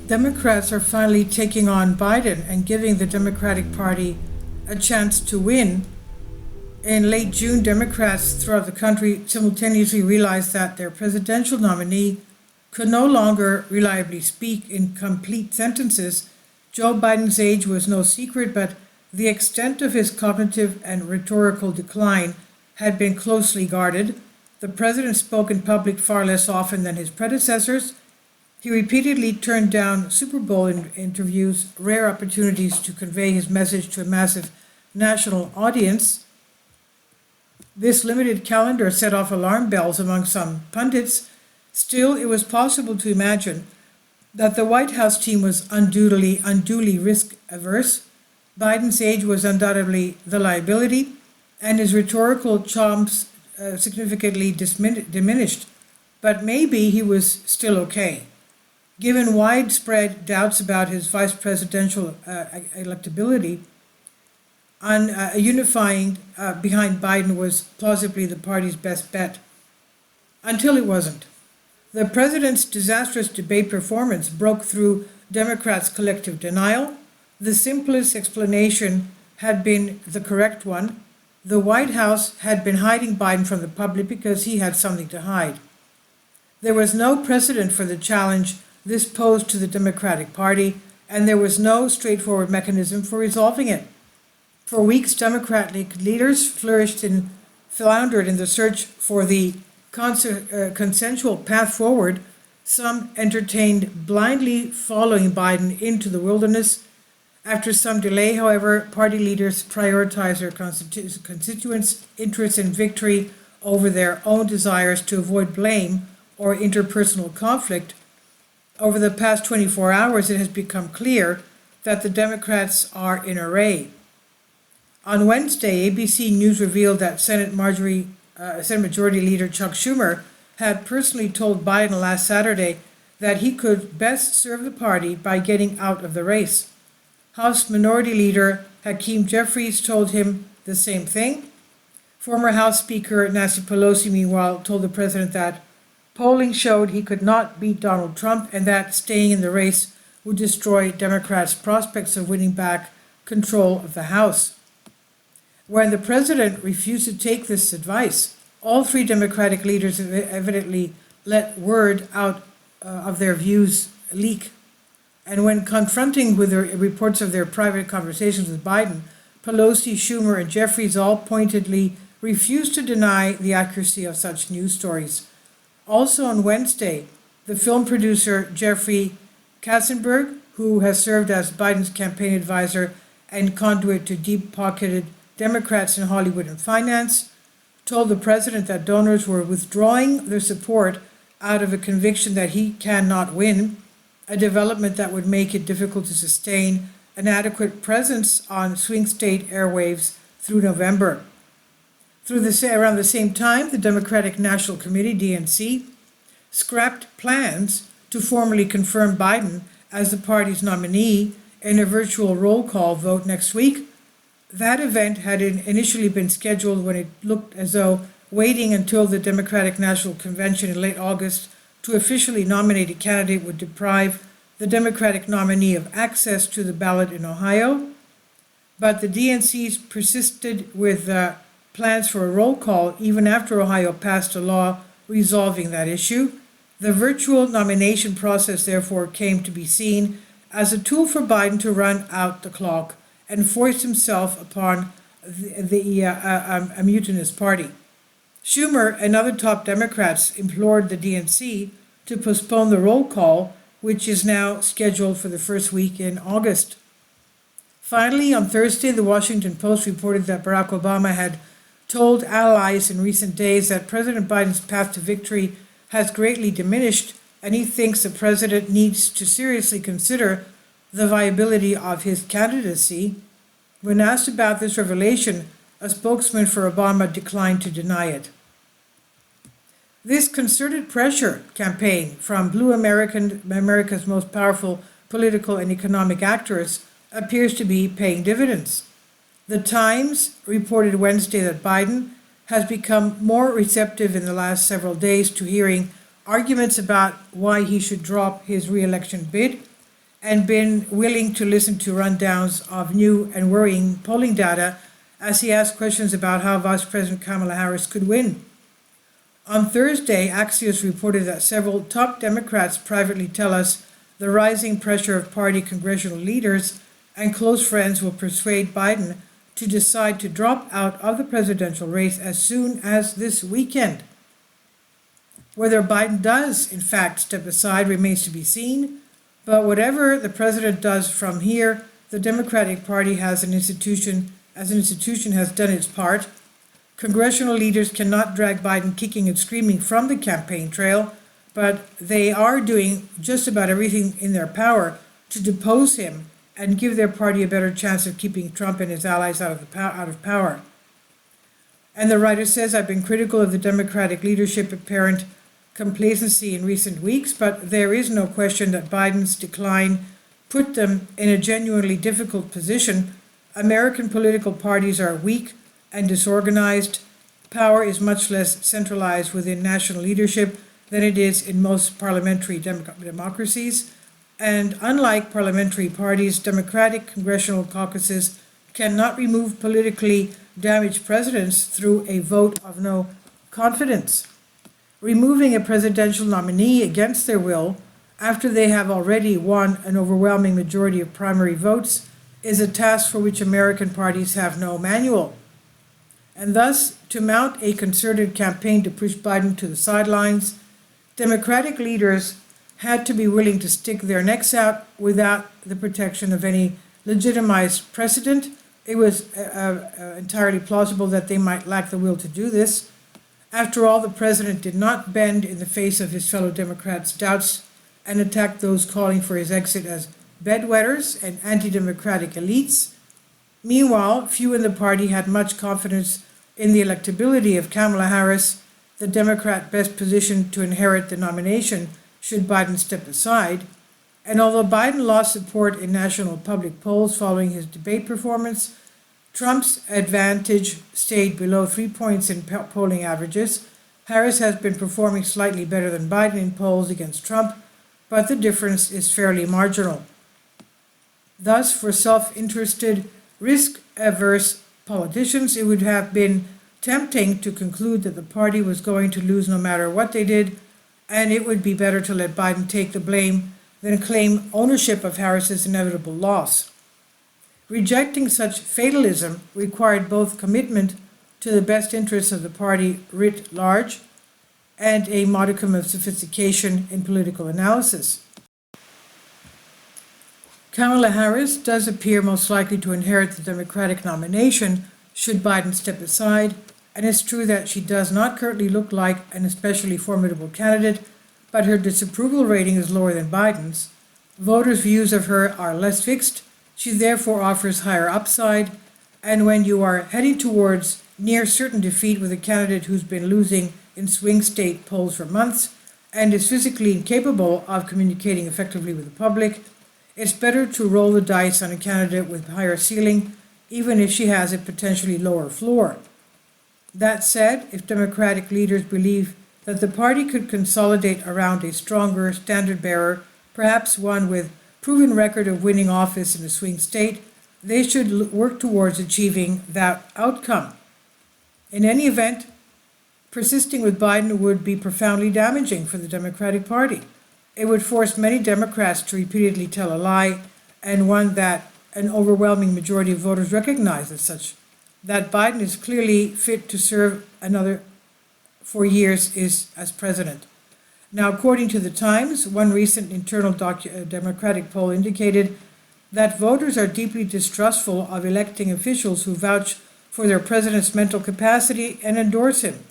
Democrats are finally taking on Biden and giving the Democratic Party a chance to win. In late June, Democrats throughout the country simultaneously realized that their presidential nominee could no longer reliably speak in complete sentences. Joe Biden's age was no secret, but the extent of his cognitive and rhetorical decline had been closely guarded. The president spoke in public far less often than his predecessors. He repeatedly turned down Super Bowl interviews, rare opportunities to convey his message to a massive national audience. This limited calendar set off alarm bells among some pundits. Still, it was possible to imagine that the White House team was unduly risk averse. Biden's age was undoubtedly the liability, and his rhetorical chops significantly diminished. But maybe he was still okay. Given widespread doubts about his vice presidential electability, unifying behind Biden was plausibly the party's best bet. Until it wasn't. The president's disastrous debate performance broke through Democrats' collective denial. The simplest explanation had been the correct one. The White House had been hiding Biden from the public because he had something to hide. There was no precedent for the challenge this posed to the Democratic Party, and there was no straightforward mechanism for resolving it. For weeks, Democratic leaders floundered in the search for the consensual path forward. Some entertained blindly following Biden into the wilderness. After some delay, however, party leaders prioritized their constituents' interests in victory over their own desires to avoid blame or interpersonal conflict. Over the past 24 hours, it has become clear that the Democrats are in array. On Wednesday, ABC News revealed that Senate Majority Leader Chuck Schumer had personally told Biden last Saturday that he could best serve the party by getting out of the race. House Minority Leader Hakeem Jeffries told him the same thing. Former House Speaker Nancy Pelosi, meanwhile, told the president that polling showed he could not beat Donald Trump and that staying in the race would destroy Democrats' prospects of winning back control of the House. When the president refused to take this advice, all three Democratic leaders evidently let word out of their views leak. And when confronting with the reports of their private conversations with Biden, Pelosi, Schumer, and Jeffries all pointedly refused to deny the accuracy of such news stories. Also on Wednesday, the film producer Jeffrey Katzenberg, who has served as Biden's campaign advisor and conduit to deep-pocketed Democrats in Hollywood and finance, told the president that donors were withdrawing their support out of a conviction that he cannot win, a development that would make it difficult to sustain an adequate presence on swing state airwaves through November. Around the same time, the Democratic National Committee, DNC, scrapped plans to formally confirm Biden as the party's nominee in a virtual roll call vote next week. That event had initially been scheduled when it looked as though waiting until the Democratic National Convention in late August to officially nominate a candidate would deprive the Democratic nominee of access to the ballot in Ohio. But the DNC persisted with plans for a roll call even after Ohio passed a law resolving that issue. The virtual nomination process therefore came to be seen as a tool for Biden to run out the clock and force himself upon a mutinous party. Schumer and other top Democrats implored the DNC to postpone the roll call, which is now scheduled for the first week in August. Finally, on Thursday, the Washington Post reported that Barack Obama had told allies in recent days that President Biden's path to victory has greatly diminished, and he thinks the president needs to seriously consider the viability of his candidacy. When asked about this revelation, a spokesman for Obama declined to deny it. This concerted pressure campaign from Blue America's most powerful political and economic actors appears to be paying dividends. The Times reported Wednesday that Biden has become more receptive in the last several days to hearing arguments about why he should drop his re-election bid, and been willing to listen to rundowns of new and worrying polling data as he asked questions about how Vice President Kamala Harris could win. On Thursday, Axios reported that several top Democrats privately tell us the rising pressure of party congressional leaders and close friends will persuade Biden to decide to drop out of the presidential race as soon as this weekend. Whether Biden does, in fact, step aside remains to be seen, but whatever the president does from here, the Democratic Party as an institution has done its part. Congressional leaders cannot drag Biden kicking and screaming from the campaign trail, but they are doing just about everything in their power to depose him and give their party a better chance of keeping Trump and his allies out of power. And the writer says, I've been critical of the Democratic leadership apparent complacency in recent weeks, but there is no question that Biden's decline put them in a genuinely difficult position. American political parties are weak and disorganized. Power is much less centralized within national leadership than it is in most parliamentary democracies. And unlike parliamentary parties, Democratic congressional caucuses cannot remove politically damaged presidents through a vote of no confidence. Removing a presidential nominee against their will after they have already won an overwhelming majority of primary votes is a task for which American parties have no manual. And thus, to mount a concerted campaign to push Biden to the sidelines, Democratic leaders had to be willing to stick their necks out without the protection of any legitimized precedent. It was entirely plausible that they might lack the will to do this. After all, the president did not bend in the face of his fellow Democrats' doubts and attacked those calling for his exit as bedwetters and anti-democratic elites. Meanwhile, few in the party had much confidence in the electability of Kamala Harris, the Democrat best positioned to inherit the nomination should Biden step aside. And although Biden lost support in national public polls following his debate performance, Trump's advantage stayed below 3 points in polling averages. Harris has been performing slightly better than Biden in polls against Trump, but the difference is fairly marginal. Thus, for self-interested, risk-averse politicians, it would have been tempting to conclude that the party was going to lose no matter what they did, and it would be better to let Biden take the blame than claim ownership of Harris's inevitable loss. Rejecting such fatalism required both commitment to the best interests of the party writ large and a modicum of sophistication in political analysis. Kamala Harris does appear most likely to inherit the Democratic nomination should Biden step aside, and it's true that she does not currently look like an especially formidable candidate, but her disapproval rating is lower than Biden's. Voters' views of her are less fixed. She therefore offers higher upside, and when you are heading towards near certain defeat with a candidate who's been losing in swing state polls for months and is physically incapable of communicating effectively with the public, it's better to roll the dice on a candidate with higher ceiling, even if she has a potentially lower floor. That said, if Democratic leaders believe that the party could consolidate around a stronger standard bearer, perhaps one with proven record of winning office in a swing state, they should work towards achieving that outcome. In any event, persisting with Biden would be profoundly damaging for the Democratic Party. It would force many Democrats to repeatedly tell a lie, and one that an overwhelming majority of voters recognize as such. That Biden is clearly fit to serve another 4 years as president. Now, according to the Times, one recent internal Democratic poll indicated that voters are deeply distrustful of electing officials who vouch for their president's mental capacity and endorse him.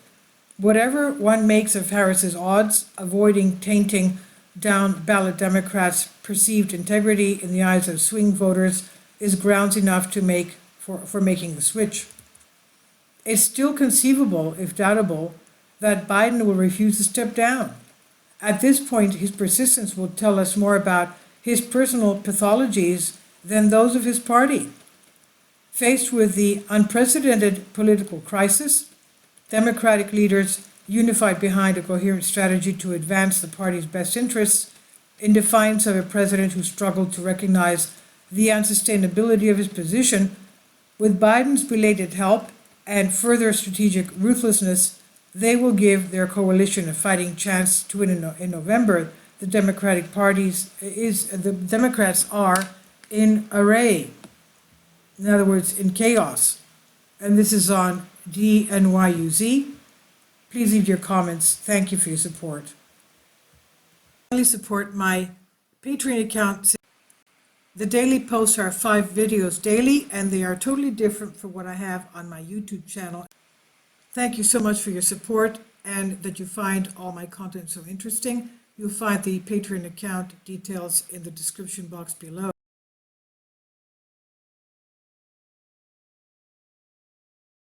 Whatever one makes of Harris's odds, avoiding tainting down ballot Democrats' perceived integrity in the eyes of swing voters is grounds enough to make for making the switch. It's still conceivable, if doubtable, that Biden will refuse to step down. At this point, his persistence will tell us more about his personal pathologies than those of his party. Faced with the unprecedented political crisis, Democratic leaders unified behind a coherent strategy to advance the party's best interests in defiance of a president who struggled to recognize the unsustainability of his position. With Biden's belated help and further strategic ruthlessness, they will give their coalition a fighting chance to win in November. The Democrats are in array. In other words, in chaos. And this is on DNYUZ. Please leave your comments. Thank you for your support. Finally, support my Patreon account. The daily posts are 5 videos daily, and they are totally different from what I have on my YouTube channel. Thank you so much for your support and that you find all my content so interesting. You'll find the Patreon account details in the description box below.